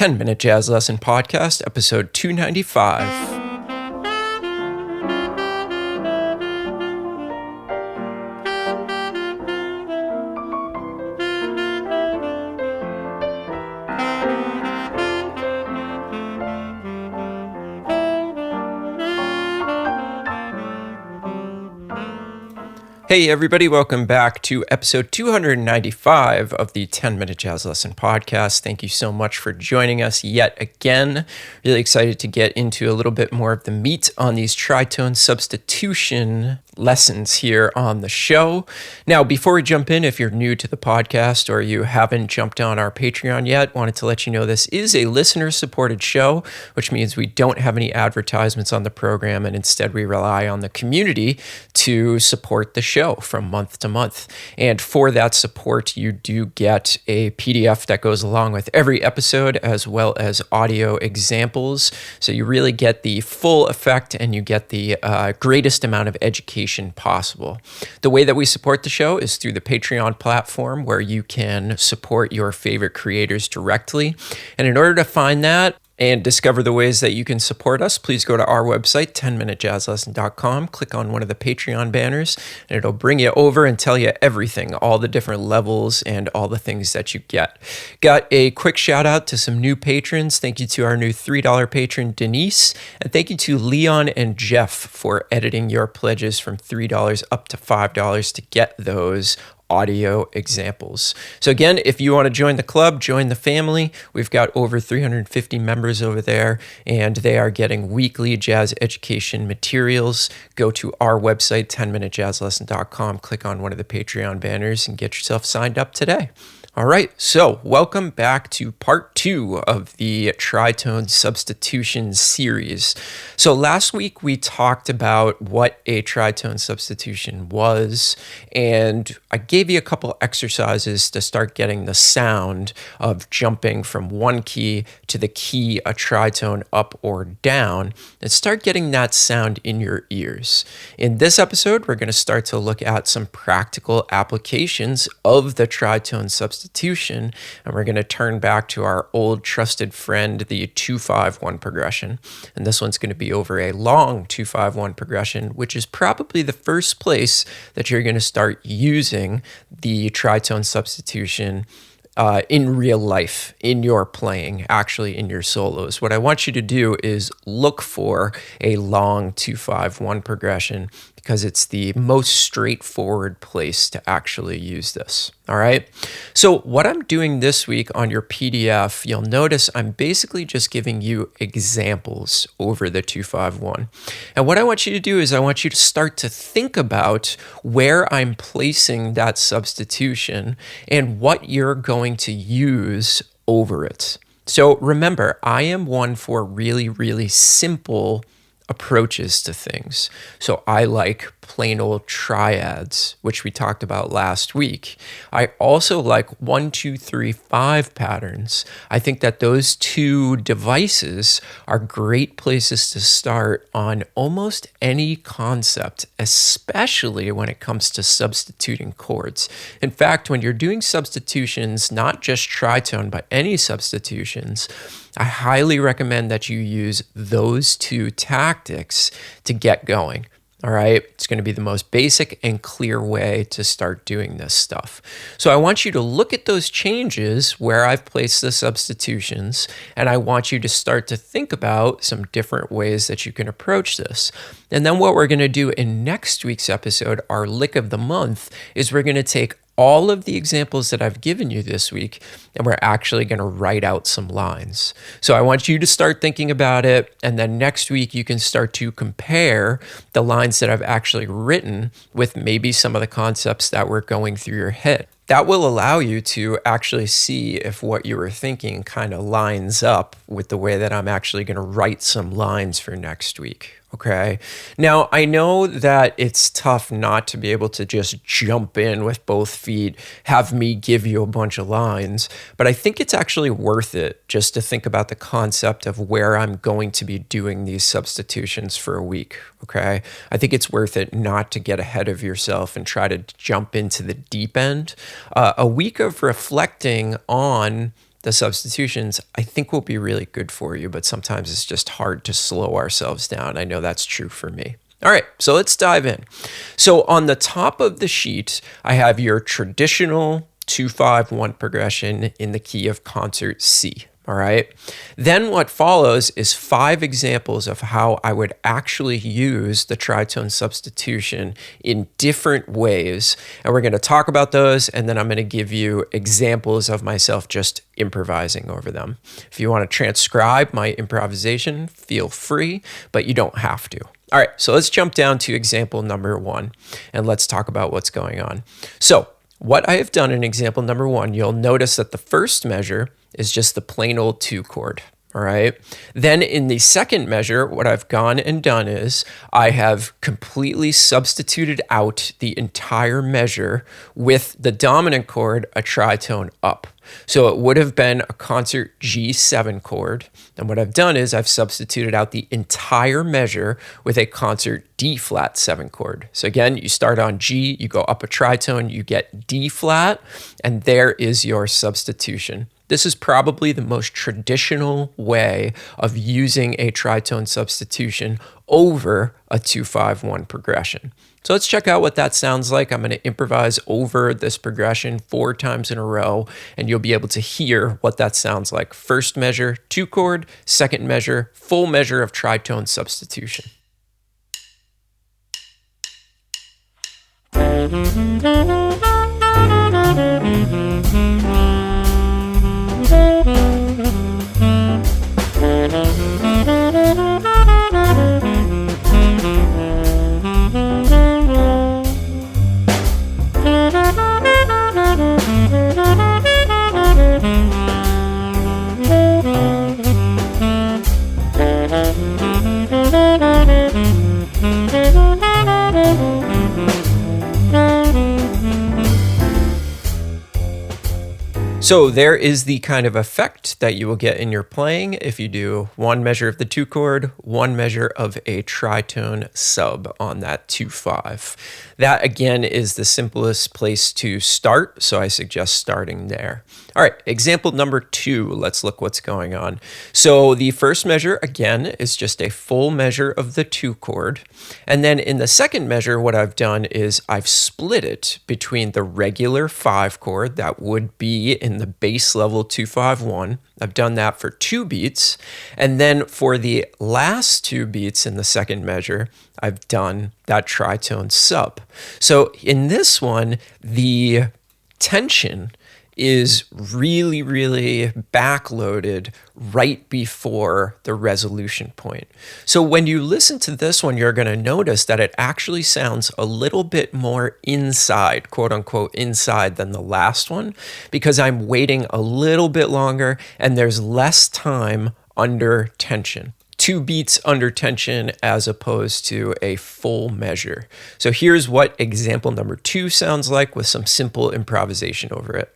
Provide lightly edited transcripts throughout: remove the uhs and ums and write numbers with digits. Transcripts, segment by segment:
10-Minute Jazz Lesson Podcast, episode 295. Hey everybody, welcome back to episode 295 of the 10-Minute Jazz Lesson Podcast. Thank you so much for joining us yet again. Really excited to get into a little bit more of the meat on these tritone substitution lessons here on the show. Now, before we jump in, if you're new to the podcast or you haven't jumped on our Patreon yet, wanted to let you know this is a listener-supported show, which means we don't have any advertisements on the program, and instead we rely on the community to support the show from month to month. And for that support, you do get a PDF that goes along with every episode, as well as audio examples. So you really get the full effect and you get the greatest amount of education possible. The way that we support the show is through the Patreon platform, where you can support your favorite creators directly. And in order to find that and discover the ways that you can support us, please go to our website, 10minutejazzlesson.com, click on one of the Patreon banners, and it'll bring you over and tell you everything, all the different levels and all the things that you get. Got a quick shout out to some new patrons. Thank you to our new $3 patron, Denise, and thank you to Leon and Jeff for editing your pledges from $3 up to $5 to get those audio examples. So again, if you want to join the club, join the family. We've got over 350 members over there, and they are getting weekly jazz education materials. Go to our website, 10minutejazzlesson.com, click on one of the Patreon banners, and get yourself signed up today. All right, so welcome back to part 2 of the tritone substitution series. So last week we talked about what a tritone substitution was, and I gave you a couple exercises to start getting the sound of jumping from one key to the key a tritone up or down, and start getting that sound in your ears. In this episode, we're going to start to look at some practical applications of the tritone substitution, and we're going to turn back to our old trusted friend, the 2-5-1 progression. And this one's going to be over a long 2-5-1 progression, which is probably the first place that you're going to start using the tritone substitution in real life, in your playing, actually in your solos. What I want you to do is look for a long 2-5-1 progression, because it's the most straightforward place to actually use this. All right. So what I'm doing this week on your PDF, you'll notice I'm basically just giving you examples over the 2-5-1. And what I want you to do is I want you to start to think about where I'm placing that substitution and what you're going to use over it. So remember, I am one for really, really simple approaches to things. So I like plain old triads, which we talked about last week. I also like 1-2-3-5 patterns. I think that those two devices are great places to start on almost any concept, especially when it comes to substituting chords. In fact, when you're doing substitutions, not just tritone, but any substitutions, I highly recommend that you use those two tactics to get going. All right, it's going to be the most basic and clear way to start doing this stuff. So I want you to look at those changes where I've placed the substitutions, and I want you to start to think about some different ways that you can approach this. And then what we're going to do in next week's episode, our lick of the month, is we're going to take all of the examples that I've given you this week, and we're actually going to write out some lines. So I want you to start thinking about it, and then next week you can start to compare the lines that I've actually written with maybe some of the concepts that were going through your head. That will allow you to actually see if what you were thinking kind of lines up with the way that I'm actually going to write some lines for next week. Okay. Now, I know that it's tough not to be able to just jump in with both feet, have me give you a bunch of lines, but I think it's actually worth it just to think about the concept of where I'm going to be doing these substitutions for a week. Okay. I think it's worth it not to get ahead of yourself and try to jump into the deep end. A week of reflecting on the substitutions I think will be really good for you, but sometimes it's just hard to slow ourselves down. I know that's true for me. All right, so let's dive in. So on the top of the sheet, I have your traditional 2-5-1 progression in the key of concert C. All right. Then what follows is 5 examples of how I would actually use the tritone substitution in different ways. And we're going to talk about those, and then I'm going to give you examples of myself just improvising over them. If you want to transcribe my improvisation, feel free, but you don't have to. All right, so let's jump down to example number 1, and let's talk about what's going on. So what I have done in example number 1, you'll notice that the first measure is just the plain old 2 chord, all right? Then in the second measure, what I've gone and done is I have completely substituted out the entire measure with the dominant chord, a tritone up. So it would have been a concert G7 chord. And what I've done is I've substituted out the entire measure with a concert D flat 7 chord. So again, you start on G, you go up a tritone, you get D flat, and there is your substitution. This is probably the most traditional way of using a tritone substitution over a 2-5-1 progression. So let's check out what that sounds like. I'm going to improvise over this progression 4 times in a row, and you'll be able to hear what that sounds like. First measure, 2 chord, second measure, full measure of tritone substitution. So there is the kind of effect that you will get in your playing if you do 1 measure of the 2 chord, 1 measure of a tritone sub on that 2-5. That again is the simplest place to start, so I suggest starting there. All right, example number 2, let's look what's going on. So the first measure again is just a full measure of the 2 chord. And then in the second measure, what I've done is I've split it between the regular 5 chord that would be in the bass level 2-5-1. I've done that for 2 beats. And then for the last 2 beats in the second measure, I've done that tritone sub. So in this one, the tension is really, really backloaded right before the resolution point. So when you listen to this one, you're going to notice that it actually sounds a little bit more inside, quote unquote, inside than the last one, because I'm waiting a little bit longer and there's less time under tension. 2 beats under tension as opposed to a full measure. So here's what example number 2 sounds like with some simple improvisation over it.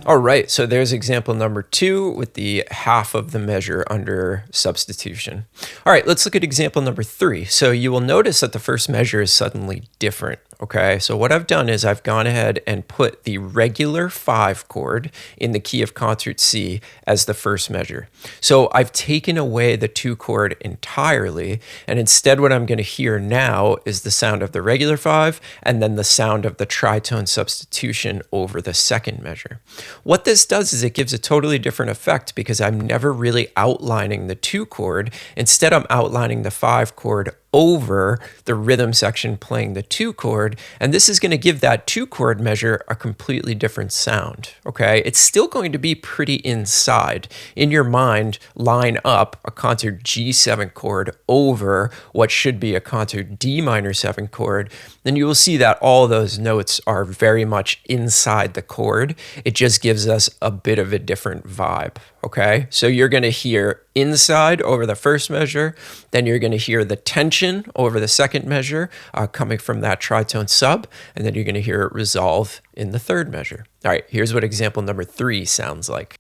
All right, so there's example number 2 with the half of the measure under substitution. All right, let's look at example number 3. So you will notice that the first measure is suddenly different. Okay, so what I've done is I've gone ahead and put the regular 5 chord in the key of concert C as the first measure. So I've taken away the 2 chord entirely, and instead what I'm going to hear now is the sound of the regular 5 and then the sound of the tritone substitution over the second measure. What this does is it gives a totally different effect because I'm never really outlining the 2 chord. Instead, I'm outlining the 5 chord over the rhythm section playing the 2 chord, and this is going to give that 2 chord measure a completely different sound, okay? It's still going to be pretty inside. In your mind, line up a concert G7 chord over what should be a concert D minor 7 chord, then you will see that all those notes are very much inside the chord. It just gives us a bit of a different vibe, okay? So you're going to hear inside over the first measure, then you're going to hear the tension over the second measure coming from that tritone sub, and then you're going to hear it resolve in the third measure. All right, here's what example number 3 sounds like.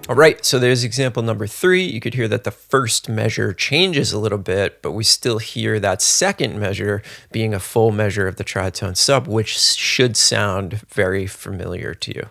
All right, so there's example number 3. You could hear that the first measure changes a little bit, but we still hear that second measure being a full measure of the tritone sub, which should sound very familiar to you.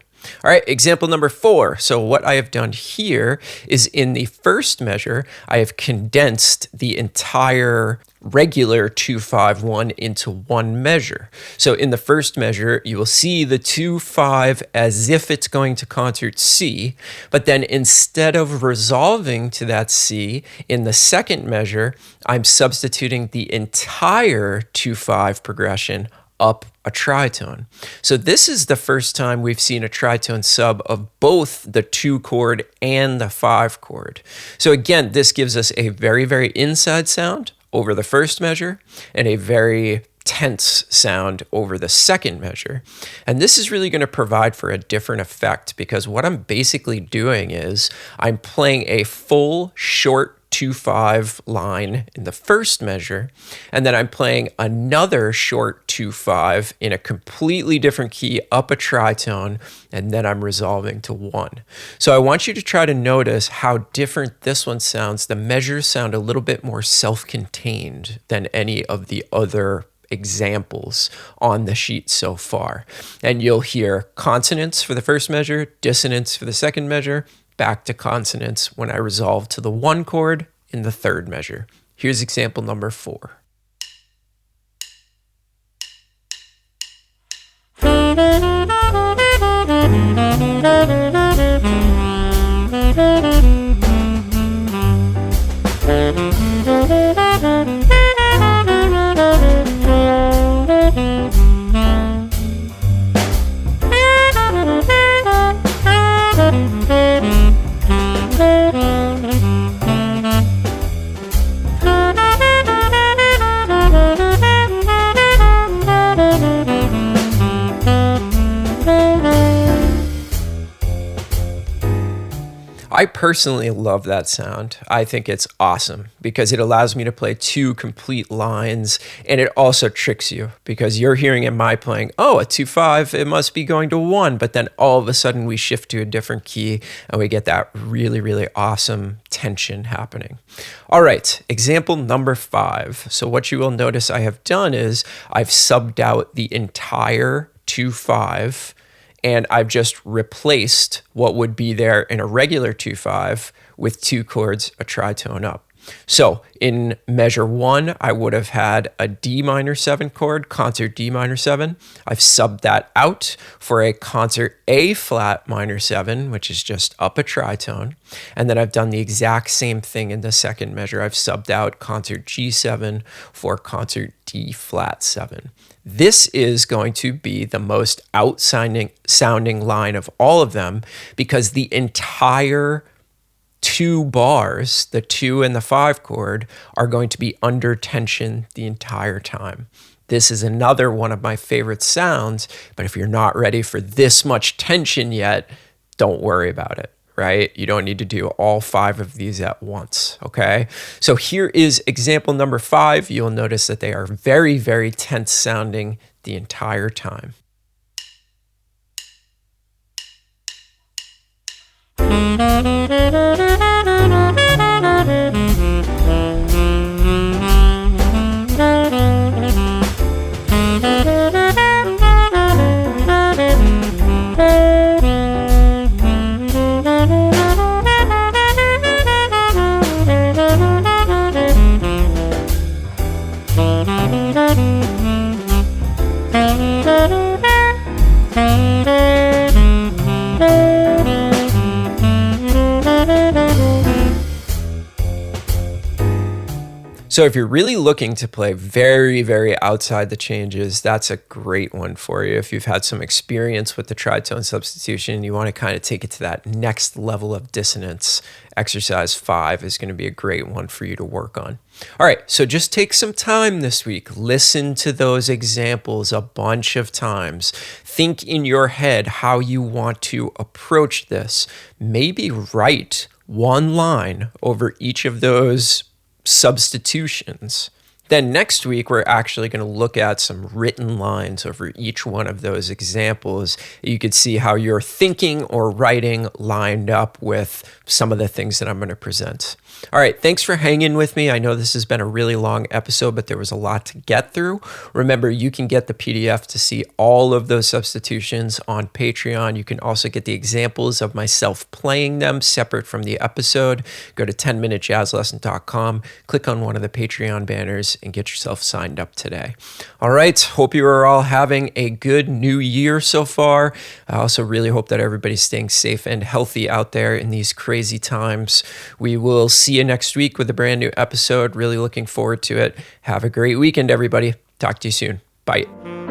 All right, example number 4. So what I have done here is in the first measure, I have condensed the entire regular 2-5-1 into one measure. So in the first measure, you will see the 2-5 as if it's going to concert C, but then instead of resolving to that C, in the second measure, I'm substituting the entire 2-5 progression up a tritone. So this is the first time we've seen a tritone sub of both the 2 chord and the 5 chord. So again, this gives us a very, very inside sound over the first measure and a very tense sound over the second measure. And this is really going to provide for a different effect, because what I'm basically doing is I'm playing a full short 2-5 line in the first measure, and then I'm playing another short 2-5 in a completely different key up a tritone, and then I'm resolving to 1. So I want you to try to notice how different this one sounds. The measures sound a little bit more self-contained than any of the other examples on the sheet so far. And you'll hear consonants for the first measure, dissonance for the second measure, back to consonants when I resolve to the 1 chord in the third measure. Here's example number 4. I personally love that sound. I think it's awesome because it allows me to play 2 complete lines, and it also tricks you because you're hearing in my playing, oh, a 2-5, it must be going to 1, but then all of a sudden we shift to a different key and we get that really, really awesome tension happening. All right, example number 5. So what you will notice I have done is I've subbed out the entire 2-5, and I've just replaced what would be there in a regular 2-5 with 2 chords, a tritone up. So in measure 1, I would have had a D minor 7 chord, concert D minor 7. I've subbed that out for a concert A flat minor 7, which is just up a tritone. And then I've done the exact same thing in the second measure. I've subbed out concert G7 for concert D flat 7. This is going to be the most sounding line of all of them because the entire 2 bars, the 2 and the 5 chord, are going to be under tension the entire time. This is another one of my favorite sounds, but if you're not ready for this much tension yet, don't worry about it, right? You don't need to do all 5 of these at once, okay? So here is example number 5. You'll notice that they are very, very tense sounding the entire time. So if you're really looking to play very, very outside the changes, that's a great one for you. If you've had some experience with the tritone substitution, you want to kind of take it to that next level of dissonance, exercise 5 is going to be a great one for you to work on. All right, so just take some time this week. Listen to those examples a bunch of times. Think in your head how you want to approach this. Maybe write one line over each of those substitutions. Then next week, we're actually going to look at some written lines over each one of those examples. You could see how your thinking or writing lined up with some of the things that I'm going to present. All right, thanks for hanging with me. I know this has been a really long episode, but there was a lot to get through. Remember, you can get the PDF to see all of those substitutions on Patreon. You can also get the examples of myself playing them separate from the episode. Go to 10minutejazzlesson.com, click on one of the Patreon banners, and get yourself signed up today. All right, hope you are all having a good new year so far. I also really hope that everybody's staying safe and healthy out there in these crazy times. We will see you next week with a brand new episode. Really looking forward to it. Have a great weekend, everybody. Talk to you soon. Bye.